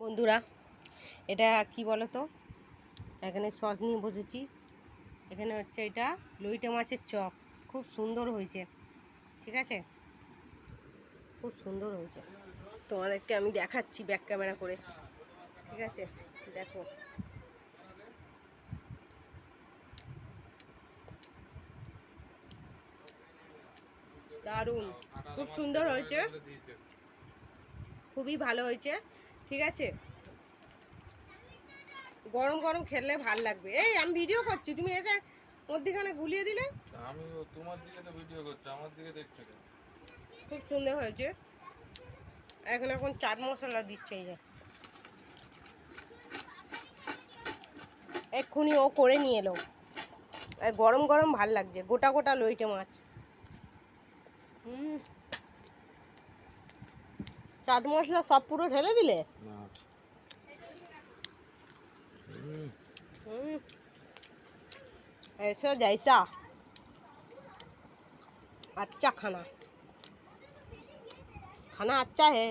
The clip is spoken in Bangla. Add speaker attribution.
Speaker 1: বন্ধুরা, এটা কি বলো তো, এখানে সস নিয়ে বসেছি। এখানে হচ্ছে এটা লইটে মাছের চপ, খুব সুন্দর হয়েছে। ঠিক আছে, খুব সুন্দর হয়েছে। তোমাদেরকে আমি দেখাচ্ছি ব্যাক ক্যামেরা করে। ঠিক আছে, দেখো। দারুণ, খুব সুন্দর হয়েছে, খুবই ভালো হয়েছে। ঠিক আছে, গরম গরম খেলে ভাল লাগবে। এই আমি ভিডিও করছি, তুমি এসে মধ্যখানে গুলিয়ে দিলে।
Speaker 2: আমি তোমার দিকে তো ভিডিও করছি, আমার দিকে দেখছো কেন?
Speaker 1: খুব সুন্দর হয়েছে। এখন চাট মশলা দিচ্ছে, এই যে এক্ষুনি ও করে নিয়ে এলো। গরম গরম ভাল লাগছে, গোটা গোটা লইটে মাছ। চাট মশলা সব পুরো ঢেলে দিলে?
Speaker 2: না।
Speaker 1: ऐसा जैसा अच्छा खाना, खाना अच्छा है।